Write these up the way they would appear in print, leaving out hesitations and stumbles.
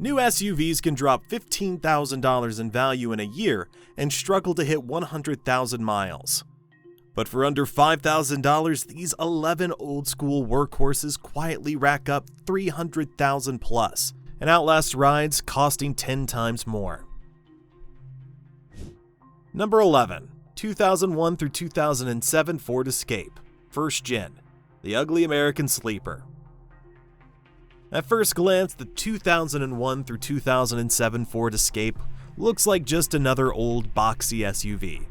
New SUVs can drop $15,000 in value in a year and struggle to hit 100,000 miles. But for under $5,000, these 11 old-school workhorses quietly rack up 300,000 plus, and outlast rides costing 10 times more. Number 11. 2001 through 2007 Ford Escape, first gen, the ugly American sleeper. At first glance, the 2001 through 2007 Ford Escape looks like just another old boxy SUV.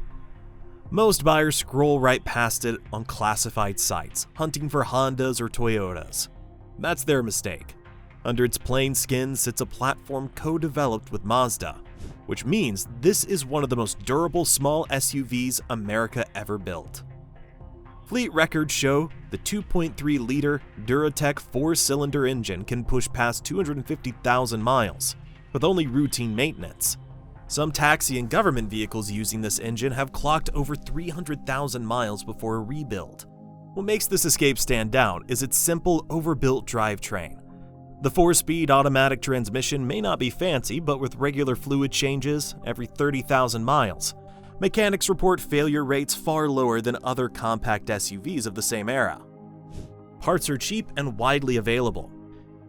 Most buyers scroll right past it on classified sites, hunting for Hondas or Toyotas. That's their mistake. Under its plain skin sits a platform co-developed with Mazda, which means this is one of the most durable small SUVs America ever built. Fleet records show the 2.3-liter Duratec 4-cylinder engine can push past 250,000 miles, with only routine maintenance. Some taxi and government vehicles using this engine have clocked over 300,000 miles before a rebuild. What makes this Escape stand out is its simple, overbuilt drivetrain. The 4-speed automatic transmission may not be fancy, but with regular fluid changes every 30,000 miles, mechanics report failure rates far lower than other compact SUVs of the same era. Parts are cheap and widely available.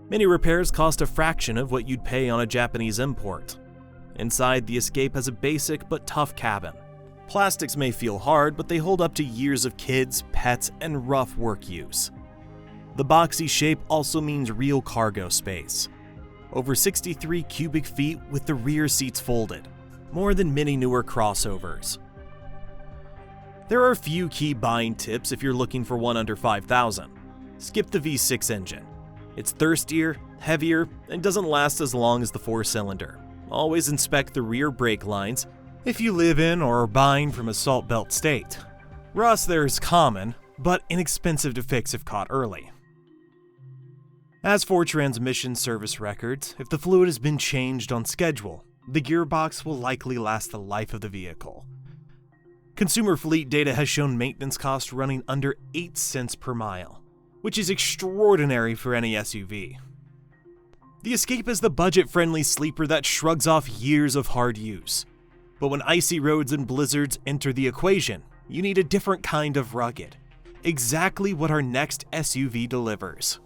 Many repairs cost a fraction of what you'd pay on a Japanese import. Inside, the Escape has a basic but tough cabin. Plastics may feel hard, but they hold up to years of kids, pets, and rough work use. The boxy shape also means real cargo space. Over 63 cubic feet with the rear seats folded, more than many newer crossovers. There are a few key buying tips if you're looking for one under $5,000. Skip the V6 engine. It's thirstier, heavier, and doesn't last as long as the 4-cylinder. Always inspect the rear brake lines if you live in or are buying from a salt belt state. Rust there is common, but inexpensive to fix if caught early. As for transmission service records, if the fluid has been changed on schedule, the gearbox will likely last the life of the vehicle. Consumer fleet data has shown maintenance costs running under 8 cents per mile, which is extraordinary for any SUV. The Escape is the budget-friendly sleeper that shrugs off years of hard use. But when icy roads and blizzards enter the equation, you need a different kind of rugged. Exactly what our next SUV delivers.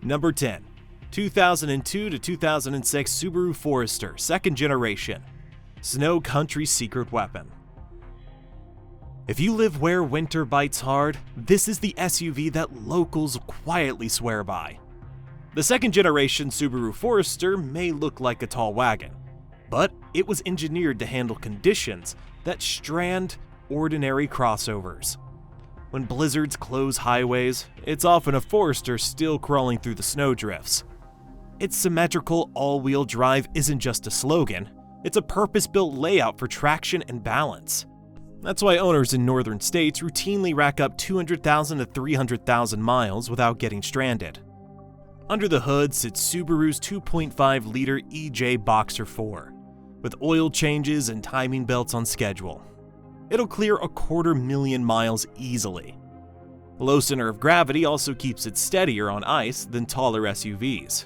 Number 10. 2002 to 2006 Subaru Forester, second generation. Snow Country's secret weapon. If you live where winter bites hard, this is the SUV that locals quietly swear by. The second generation Subaru Forester may look like a tall wagon, but it was engineered to handle conditions that strand ordinary crossovers. When blizzards close highways, it's often a Forester still crawling through the snowdrifts. Its symmetrical all-wheel drive isn't just a slogan, it's a purpose-built layout for traction and balance. That's why owners in northern states routinely rack up 200,000 to 300,000 miles without getting stranded. Under the hood sits Subaru's 2.5-liter EJ Boxer 4, with oil changes and timing belts on schedule. It'll clear 250,000 miles easily. Low center of gravity also keeps it steadier on ice than taller SUVs.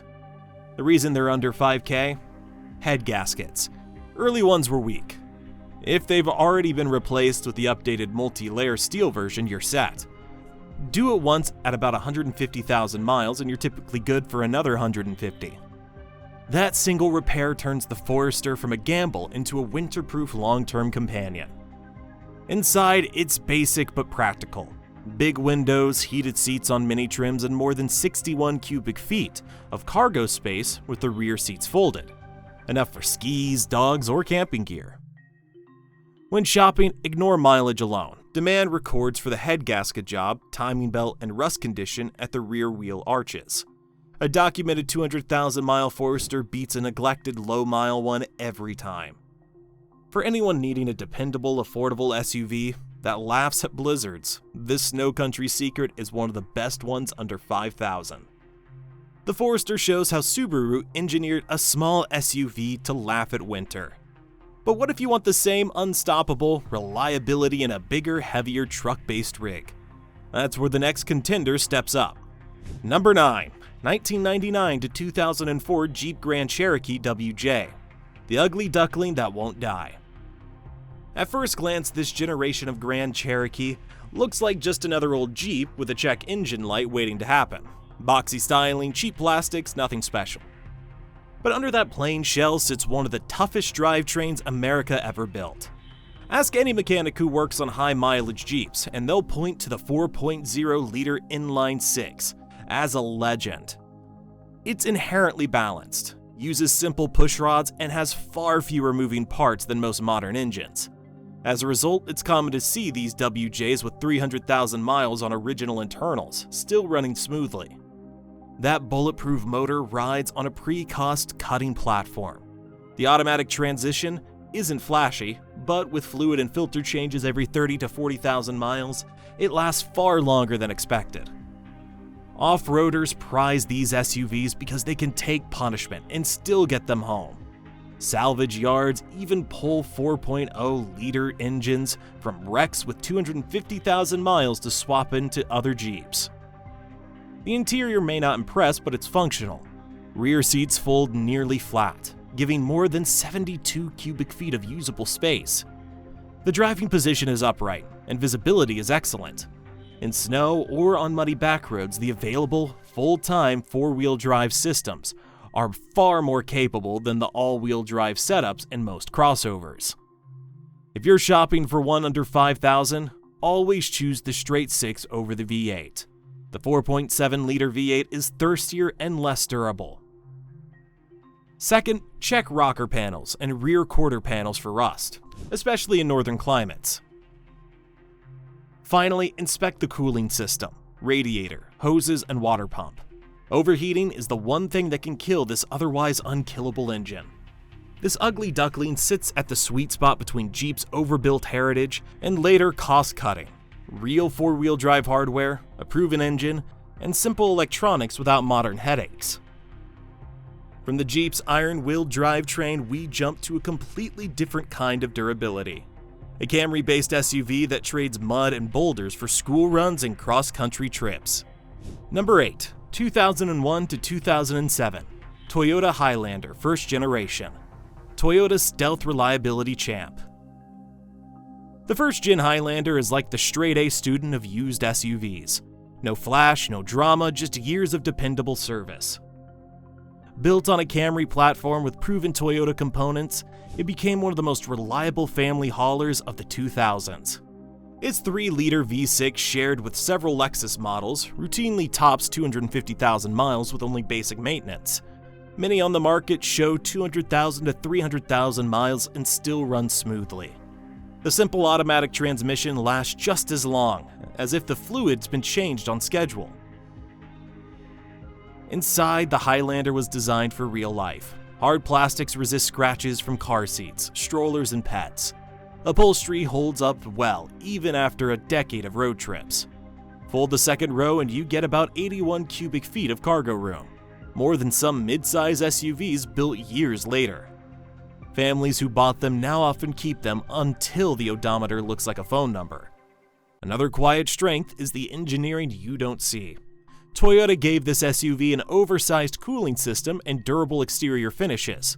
The reason they're under $5K? Head gaskets. Early ones were weak. If they've already been replaced with the updated multi-layer steel version, you're set. Do it once at about 150,000 miles and you're typically good for another 150. That single repair turns the Forester from a gamble into a winterproof long-term companion. Inside, it's basic but practical. Big windows, heated seats on mini trims, and more than 61 cubic feet of cargo space with the rear seats folded. Enough for skis, dogs, or camping gear. When shopping, ignore mileage alone. Demand records for the head gasket job, timing belt, and rust condition at the rear wheel arches. A documented 200,000-mile Forester beats a neglected low-mile one every time. For anyone needing a dependable, affordable SUV that laughs at blizzards, this Snow Country secret is one of the best ones under $5,000. The Forester shows how Subaru engineered a small SUV to laugh at winter. But what if you want the same unstoppable reliability in a bigger, heavier truck-based rig? That's where the next contender steps up. Number 9. 1999 to 2004 Jeep Grand Cherokee WJ, the ugly duckling that won't die. At first glance, this generation of Grand Cherokee looks like just another old Jeep with a check engine light waiting to happen. Boxy styling, cheap plastics, nothing special. But under that plain shell sits one of the toughest drivetrains America ever built. Ask any mechanic who works on high-mileage Jeeps, and they'll point to the 4.0-liter inline-6 as a legend. It's inherently balanced, uses simple pushrods, and has far fewer moving parts than most modern engines. As a result, it's common to see these WJs with 300,000 miles on original internals, still running smoothly. That bulletproof motor rides on a pre-cost-cutting platform. The automatic transmission isn't flashy, but with fluid and filter changes every 30 to 40,000 miles, it lasts far longer than expected. Off-roaders prize these SUVs because they can take punishment and still get them home. Salvage yards even pull 4.0-liter engines from wrecks with 250,000 miles to swap into other Jeeps. The interior may not impress, but it's functional. Rear seats fold nearly flat, giving more than 72 cubic feet of usable space. The driving position is upright, and visibility is excellent. In snow or on muddy back roads, the available, full-time four-wheel drive systems are far more capable than the all-wheel drive setups in most crossovers. If you're shopping for one under $5,000, always choose the straight 6 over the V8. The 4.7-liter V8 is thirstier and less durable. Second, check rocker panels and rear quarter panels for rust, especially in northern climates. Finally, inspect the cooling system, radiator, hoses, and water pump. Overheating is the one thing that can kill this otherwise unkillable engine. This ugly duckling sits at the sweet spot between Jeep's overbuilt heritage and later cost-cutting. Real four-wheel drive hardware, a proven engine, and simple electronics without modern headaches. From the Jeep's iron-wheeled drivetrain, we jump to a completely different kind of durability. A Camry-based SUV that trades mud and boulders for school runs and cross-country trips. Number 8. 2001 to 2007, Toyota Highlander first generation, Toyota's stealth reliability champ. The first-gen Highlander is like the straight-A student of used SUVs. No flash, no drama, just years of dependable service. Built on a Camry platform with proven Toyota components, it became one of the most reliable family haulers of the 2000s. Its 3-liter V6 shared with several Lexus models routinely tops 250,000 miles with only basic maintenance. Many on the market show 200,000 to 300,000 miles and still run smoothly. The simple automatic transmission lasts just as long, as if the fluid's been changed on schedule. Inside, the Highlander was designed for real life. Hard plastics resist scratches from car seats, strollers, and pets. Upholstery holds up well, even after a decade of road trips. Fold the second row and you get about 81 cubic feet of cargo room, more than some mid-size SUVs built years later. Families who bought them now often keep them until the odometer looks like a phone number. Another quiet strength is the engineering you don't see. Toyota gave this SUV an oversized cooling system and durable exterior finishes.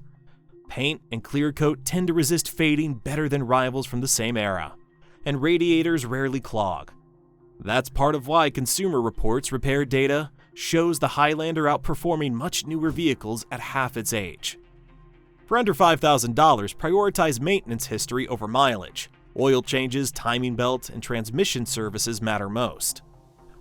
Paint and clear coat tend to resist fading better than rivals from the same era, and radiators rarely clog. That's part of why Consumer Reports repair data shows the Highlander outperforming much newer vehicles at half its age. For under $5,000, prioritize maintenance history over mileage. Oil changes, timing belt, and transmission services matter most.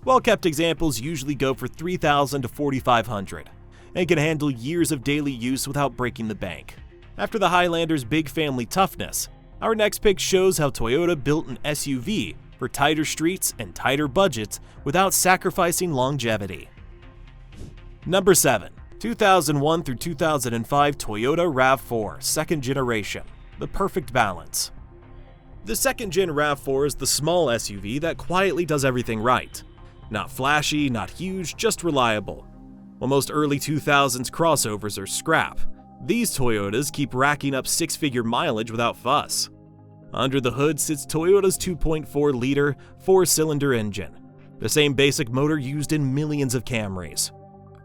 Well-kept examples usually go for $3,000 to $4,500 and can handle years of daily use without breaking the bank. After the Highlander's big family toughness, our next pick shows how Toyota built an SUV for tighter streets and tighter budgets without sacrificing longevity. Number 7. 2001 through 2005 Toyota RAV4 second generation, the perfect balance. The second-gen RAV4 is the small SUV that quietly does everything right. Not flashy, not huge, just reliable. While most early 2000s crossovers are scrap, these Toyotas keep racking up six-figure mileage without fuss. Under the hood sits Toyota's 2.4-liter four-cylinder engine, the same basic motor used in millions of Camrys.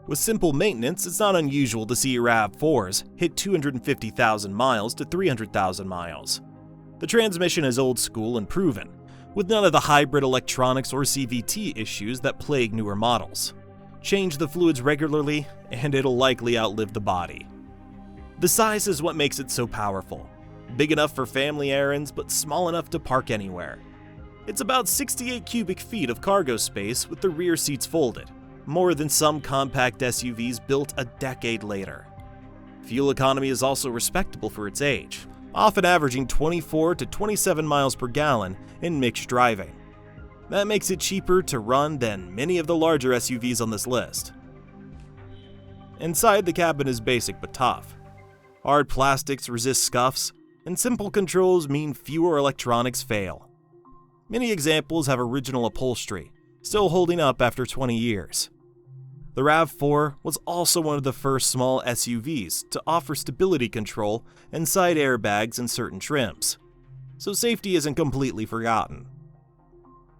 With simple maintenance, it's not unusual to see RAV4s hit 250,000 miles to 300,000 miles. The transmission is old school and proven, with none of the hybrid electronics or CVT issues that plague newer models. Change the fluids regularly, and it'll likely outlive the body. The size is what makes it so powerful. Big enough for family errands, but small enough to park anywhere. It's about 68 cubic feet of cargo space with the rear seats folded, more than some compact SUVs built a decade later. Fuel economy is also respectable for its age, often averaging 24 to 27 miles per gallon in mixed driving. That makes it cheaper to run than many of the larger SUVs on this list. Inside, the cabin is basic but tough. Hard plastics resist scuffs, and simple controls mean fewer electronics fail. Many examples have original upholstery, still holding up after 20 years. The RAV4 was also one of the first small SUVs to offer stability control and side airbags in certain trims, so safety isn't completely forgotten.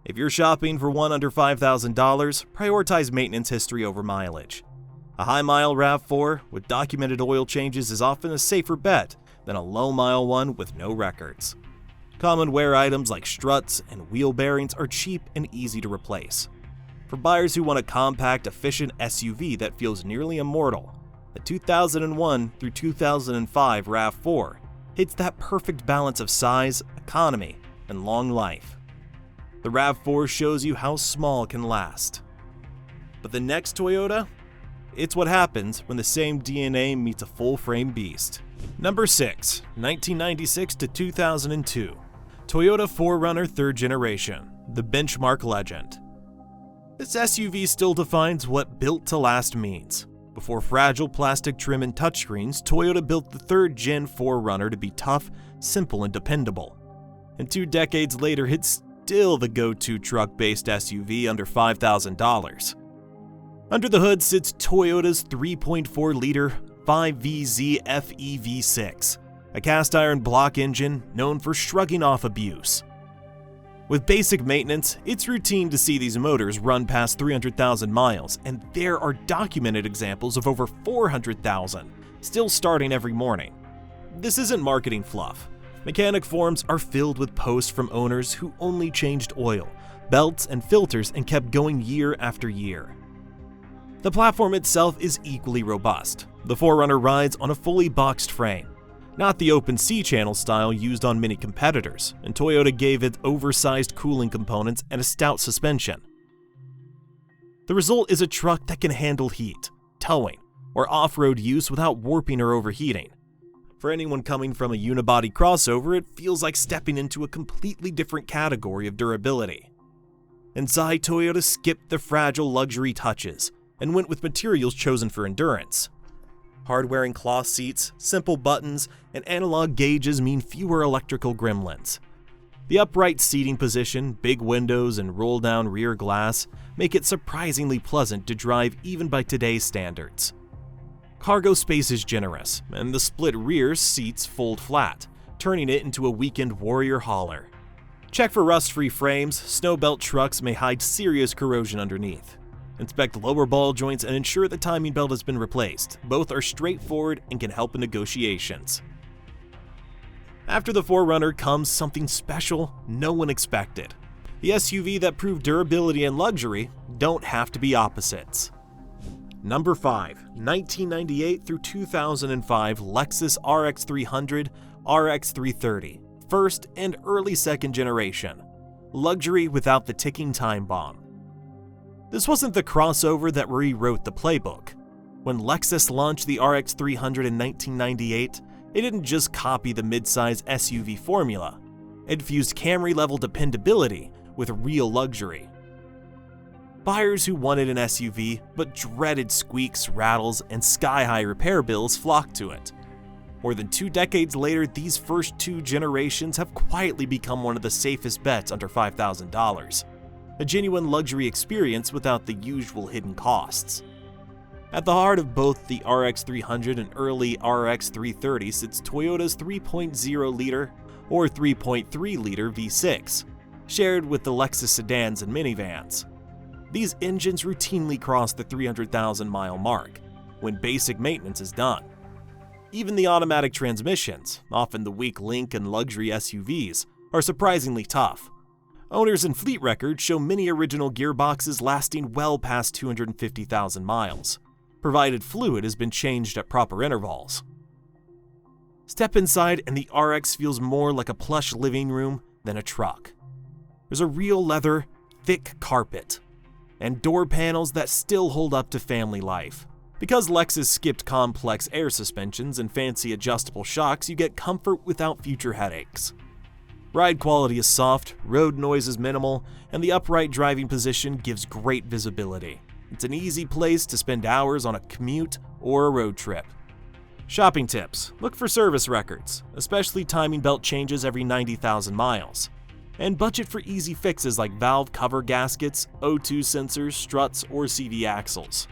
If you're shopping for one under $5,000, prioritize maintenance history over mileage. A high-mile RAV4 with documented oil changes is often a safer bet than a low-mile one with no records. Common wear items like struts and wheel bearings are cheap and easy to replace. For buyers who want a compact, efficient SUV that feels nearly immortal, the 2001 through 2005 RAV4 hits that perfect balance of size, economy, and long life. The RAV4 shows you how small can last. But the next Toyota? It's what happens when the same DNA meets a full-frame beast. Number 6, 1996 to 2002. Toyota 4Runner 3rd Generation, the benchmark legend. This SUV still defines what built to last means. Before fragile plastic trim and touchscreens, Toyota built the 3rd Gen 4Runner to be tough, simple, and dependable. And 2 decades later, it's still the go-to truck-based SUV under $5,000. Under the hood sits Toyota's 3.4-liter 5VZ FEV6, a cast-iron block engine known for shrugging off abuse. With basic maintenance, it's routine to see these motors run past 300,000 miles, and there are documented examples of over 400,000, still starting every morning. This isn't marketing fluff. Mechanic forums are filled with posts from owners who only changed oil, belts, and filters and kept going year after year. The platform itself is equally robust. The 4Runner rides on a fully boxed frame, not the open C-channel style used on many competitors, and Toyota gave it oversized cooling components and a stout suspension. The result is a truck that can handle heat, towing, or off-road use without warping or overheating. For anyone coming from a unibody crossover, it feels like stepping into a completely different category of durability. Inside, Toyota skipped the fragile luxury touches and went with materials chosen for endurance. Hard-wearing cloth seats, simple buttons, and analog gauges mean fewer electrical gremlins. The upright seating position, big windows, and roll-down rear glass make it surprisingly pleasant to drive even by today's standards. Cargo space is generous, and the split rear seats fold flat, turning it into a weekend warrior hauler. Check for rust-free frames. Snowbelt trucks may hide serious corrosion underneath. Inspect lower ball joints and ensure the timing belt has been replaced. Both are straightforward and can help in negotiations. After the 4Runner comes something special no one expected. The SUV that proved durability and luxury don't have to be opposites. Number 5, 1998 through 2005 Lexus RX 300, RX 330, first and early second generation. Luxury without the ticking time bomb. This wasn't the crossover that rewrote the playbook. When Lexus launched the RX 300 in 1998, it didn't just copy the midsize SUV formula. It fused Camry-level dependability with real luxury. Buyers who wanted an SUV but dreaded squeaks, rattles, and sky-high repair bills flocked to it. More than 2 decades later, these first 2 generations have quietly become one of the safest bets under $5,000. A genuine luxury experience without the usual hidden costs. At the heart of both the RX 300 and early RX 330 sits Toyota's 3.0-liter or 3.3-liter V6, shared with the Lexus sedans and minivans. these engines routinely cross the 300,000-mile mark when basic maintenance is done. Even the automatic transmissions, often the weak link in luxury SUVs, are surprisingly tough. Owners and fleet records show many original gearboxes lasting well past 250,000 miles, provided fluid has been changed at proper intervals. Step inside and the RX feels more like a plush living room than a truck. There's a real leather, thick carpet, and door panels that still hold up to family life. Because Lexus skipped complex air suspensions and fancy adjustable shocks, you get comfort without future headaches. Ride quality is soft, road noise is minimal, and the upright driving position gives great visibility. It's an easy place to spend hours on a commute or a road trip. Shopping tips: look for service records, especially timing belt changes every 90,000 miles. And budget for easy fixes like valve cover gaskets, O2 sensors, struts, or CV axles.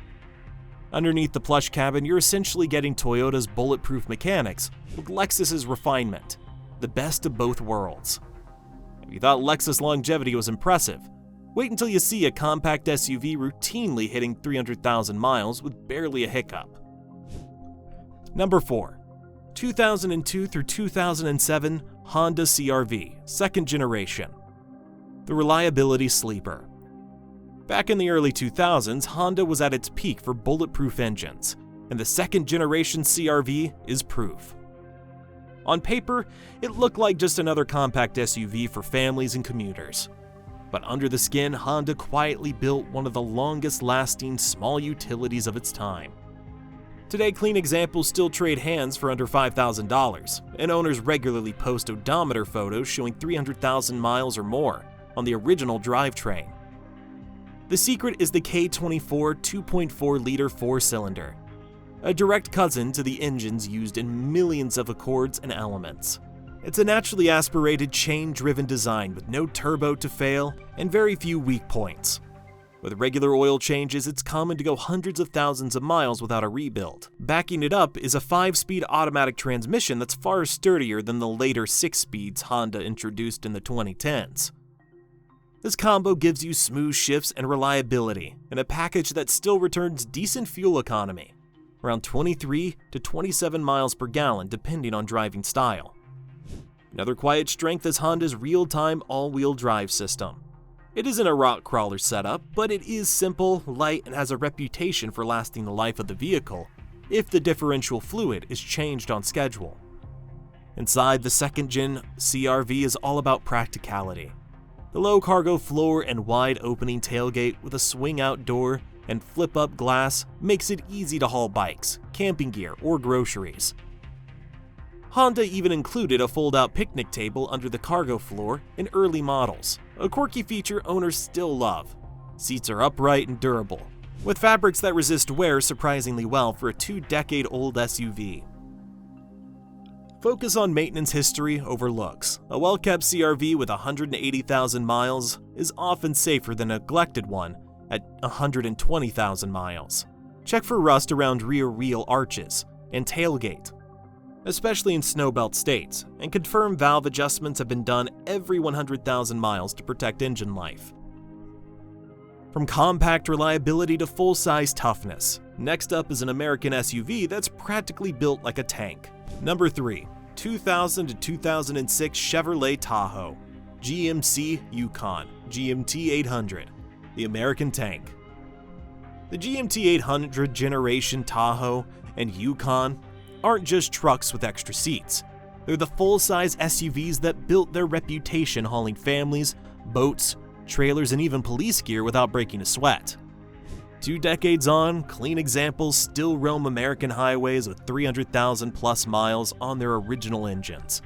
Underneath the plush cabin, you're essentially getting Toyota's bulletproof mechanics with Lexus's refinement, the best of both worlds. If you thought Lexus longevity was impressive, wait until you see a compact SUV routinely hitting 300,000 miles with barely a hiccup. Number 4. 2002 through 2007 Honda CR-V, second generation. The reliability sleeper. Back in the early 2000s, Honda was at its peak for bulletproof engines, and the second generation CR-V is proof. On paper, it looked like just another compact SUV for families and commuters. But under the skin, Honda quietly built one of the longest-lasting small utilities of its time. Today, clean examples still trade hands for under $5,000, and owners regularly post odometer photos showing 300,000 miles or more on the original drivetrain. The secret is the K24 2.4-liter four-cylinder, a direct cousin to the engines used in millions of Accords and Elements. It's a naturally aspirated, chain-driven design with no turbo to fail and very few weak points. With regular oil changes, it's common to go hundreds of thousands of miles without a rebuild. Backing it up is a 5-speed automatic transmission that's far sturdier than the later 6-speeds Honda introduced in the 2010s. This combo gives you smooth shifts and reliability in a package that still returns decent fuel economy, around 23 to 27 miles per gallon depending on driving style. Another quiet strength is Honda's real-time all-wheel drive system. It isn't a rock crawler setup, but it is simple, light, and has a reputation for lasting the life of the vehicle if the differential fluid is changed on schedule. Inside, the second-gen CR-V is all about practicality. The low cargo floor and wide opening tailgate with a swing-out door and flip-up glass makes it easy to haul bikes, camping gear, or groceries. Honda even included a fold-out picnic table under the cargo floor in early models, a quirky feature owners still love. Seats are upright and durable, with fabrics that resist wear surprisingly well for a 2-decade-old SUV. Focus on maintenance history over looks. A well-kept CR-V with 180,000 miles is often safer than a neglected one at 120,000 miles. Check for rust around rear wheel arches and tailgate, especially in snowbelt states, and confirm valve adjustments have been done every 100,000 miles to protect engine life. From compact reliability to full-size toughness, next up is an American SUV that's practically built like a tank. Number 3. 2000 to 2006 Chevrolet Tahoe, GMC Yukon, GMT 800, the American tank. The GMT 800 generation Tahoe and Yukon aren't just trucks with extra seats. They're the full-size SUVs that built their reputation hauling families, boats, trailers, and even police gear without breaking a sweat. 2 decades on, clean examples still roam American highways with 300,000 plus miles on their original engines,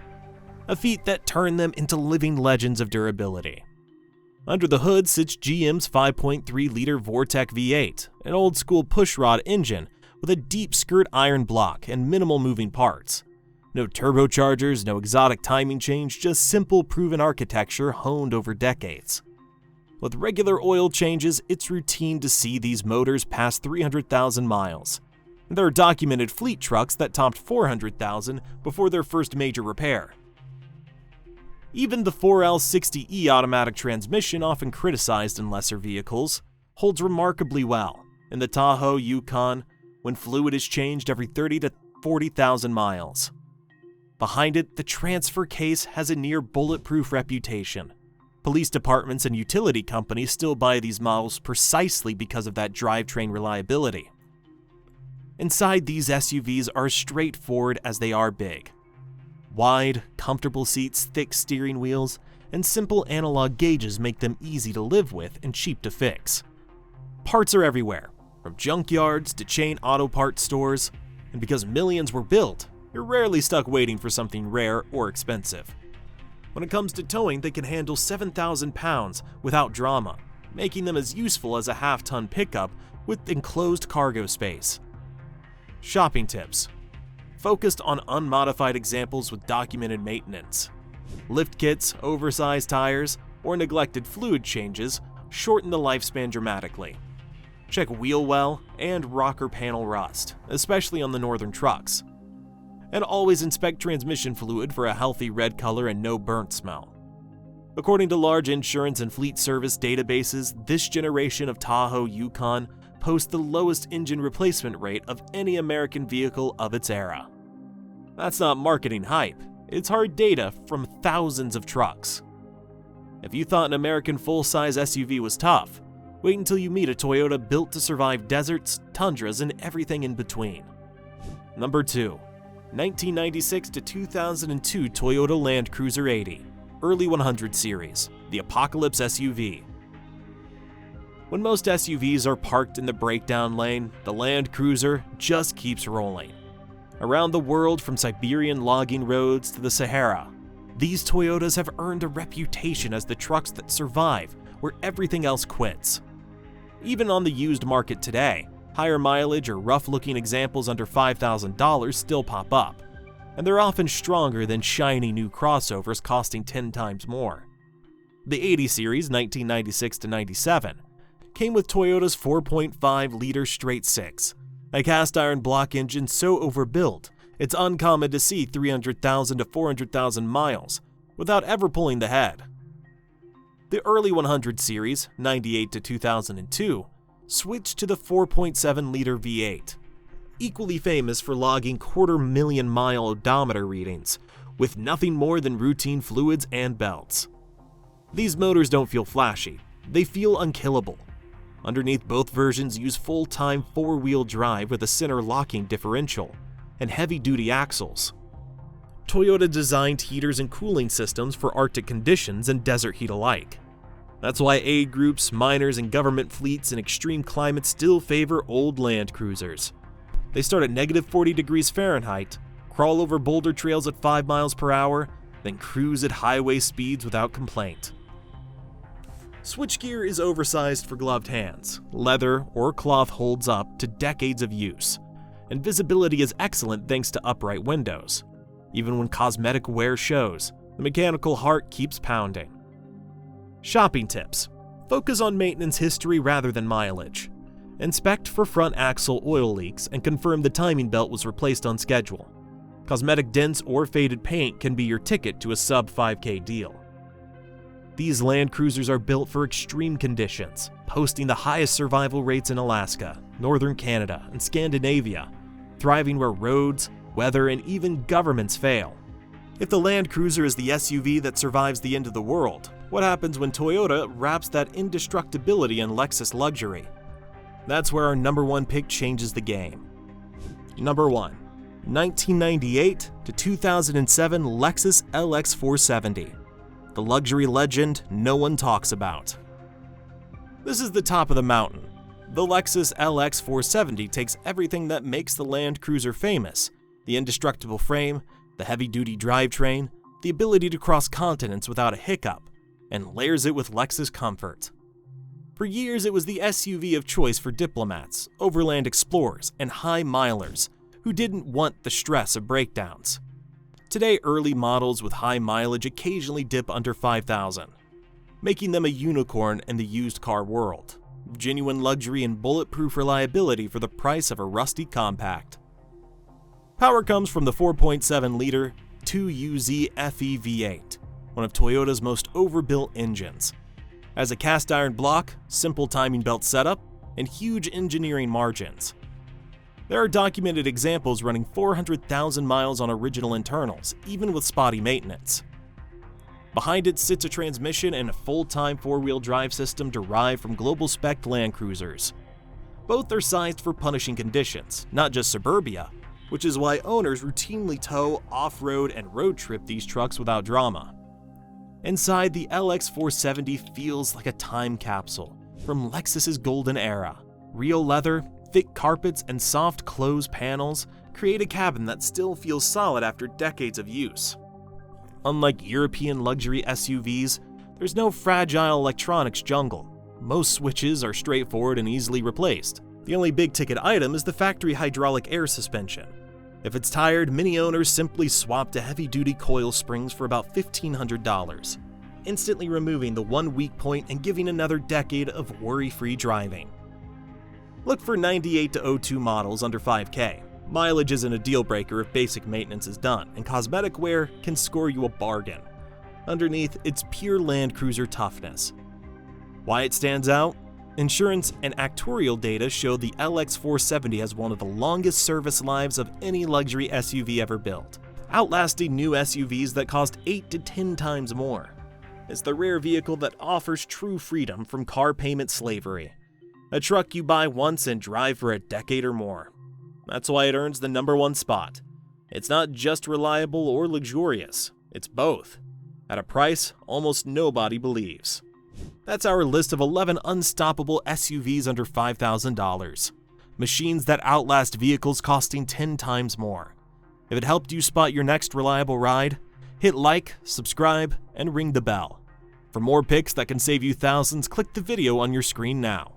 a feat that turned them into living legends of durability. Under the hood sits GM's 5.3-liter Vortec V8, an old-school pushrod engine with a deep skirt iron block and minimal moving parts. No turbochargers, no exotic timing change, just simple proven architecture honed over decades. With regular oil changes, it's routine to see these motors pass 300,000 miles. There are documented fleet trucks that topped 400,000 before their first major repair. Even the 4L60E automatic transmission, often criticized in lesser vehicles, holds remarkably well in the Tahoe Yukon when fluid is changed every 30 to 40,000 miles. Behind it, the transfer case has a near bulletproof reputation. Police departments and utility companies still buy these models precisely because of that drivetrain reliability. Inside, these SUVs are as straightforward as they are big. Wide, comfortable seats, thick steering wheels, and simple analog gauges make them easy to live with and cheap to fix. Parts are everywhere, from junkyards to chain auto parts stores, and because millions were built, you're rarely stuck waiting for something rare or expensive. When it comes to towing, they can handle 7,000 pounds without drama, making them as useful as a half-ton pickup with enclosed cargo space. Shopping tips. Focused on unmodified examples with documented maintenance. Lift kits, oversized tires, or neglected fluid changes shorten the lifespan dramatically. Check wheel well and rocker panel rust, especially on the northern trucks. And always inspect transmission fluid for a healthy red color and no burnt smell. According to large insurance and fleet service databases, this generation of Tahoe Yukon posts the lowest engine replacement rate of any American vehicle of its era. That's not marketing hype, it's hard data from thousands of trucks. If you thought an American full-size SUV was tough, wait until you meet a Toyota built to survive deserts, tundras, and everything in between. Number 2. 1996 to 2002 Toyota Land Cruiser 80, early 100 series, the Apocalypse SUV. When most SUVs are parked in the breakdown lane, the Land Cruiser just keeps rolling. Around the world, from Siberian logging roads to the Sahara, these Toyotas have earned a reputation as the trucks that survive where everything else quits. Even on the used market today, higher mileage or rough-looking examples under $5,000 still pop up, and they're often stronger than shiny new crossovers costing 10 times more. The 80 series, 1996 to 97, came with Toyota's 4.5-liter straight-six, a cast-iron block engine so overbuilt it's uncommon to see 300,000 to 400,000 miles without ever pulling the head. The early 100 series, 98 to 2002, switched to the 4.7-liter V8, equally famous for logging 250,000-mile odometer readings, with nothing more than routine fluids and belts. These motors don't feel flashy, they feel unkillable. Underneath, both versions use full-time four-wheel drive with a center locking differential and heavy-duty axles. Toyota designed heaters and cooling systems for Arctic conditions and desert heat alike. That's why aid groups, miners, and government fleets in extreme climates still favor old Land Cruisers. They start at negative 40 degrees Fahrenheit, crawl over boulder trails at 5 miles per hour, then cruise at highway speeds without complaint. Switchgear is oversized for gloved hands, leather or cloth holds up to decades of use, and visibility is excellent thanks to upright windows. Even when cosmetic wear shows, the mechanical heart keeps pounding. Shopping tips. Focus on maintenance history rather than mileage. Inspect for front axle oil leaks and confirm the timing belt was replaced on schedule. Cosmetic dents or faded paint can be your ticket to a sub-5K deal. These Land Cruisers are built for extreme conditions, posting the highest survival rates in Alaska, northern Canada, and Scandinavia, thriving where roads, weather, and even governments fail. If the Land Cruiser is the SUV that survives the end of the world, what happens when Toyota wraps that indestructibility in Lexus luxury? That's where our number 1 pick changes the game. Number 1. 1998 to 2007 Lexus LX 470. The luxury legend no one talks about. This is the top of the mountain. The Lexus LX 470 takes everything that makes the Land Cruiser famous: the indestructible frame, the heavy-duty drivetrain, the ability to cross continents without a hiccup, and layers it with Lexus comfort. For years, it was the SUV of choice for diplomats, overland explorers, and high milers who didn't want the stress of breakdowns. Today, early models with high mileage occasionally dip under 5,000, making them a unicorn in the used car world. Genuine luxury and bulletproof reliability for the price of a rusty compact. Power comes from the 4.7-liter 2UZ FE V8, one of Toyota's most overbuilt engines. Has a cast iron block, simple timing belt setup, and huge engineering margins. There are documented examples running 400,000 miles on original internals, even with spotty maintenance. Behind it sits a transmission and a full-time four-wheel drive system derived from global spec Land Cruisers. Both are sized for punishing conditions, not just suburbia, which is why owners routinely tow, off-road, and road trip these trucks without drama. Inside, the LX470 feels like a time capsule from Lexus's golden era. Real leather, thick carpets, and soft close panels create a cabin that still feels solid after decades of use. Unlike European luxury SUVs, there's no fragile electronics jungle. Most switches are straightforward and easily replaced. The only big-ticket item is the factory hydraulic air suspension. If it's tired, many owners simply swap to heavy-duty coil springs for about $1,500, instantly removing the one weak point and giving another decade of worry-free driving. Look for 98 to 02 models under 5K. Mileage isn't a deal breaker if basic maintenance is done, and cosmetic wear can score you a bargain. Underneath, it's pure Land Cruiser toughness. Why it stands out? Insurance and actuarial data show the LX470 has one of the longest service lives of any luxury SUV ever built, outlasting new SUVs that cost 8 to 10 times more. It's the rare vehicle that offers true freedom from car payment slavery. A truck you buy once and drive for a decade or more. That's why it earns the #1 spot. It's not just reliable or luxurious, it's both, at a price almost nobody believes. That's our list of 11 unstoppable SUVs under $5,000. Machines that outlast vehicles costing 10 times more. If it helped you spot your next reliable ride, hit like, subscribe, and ring the bell. For more picks that can save you thousands, click the video on your screen now.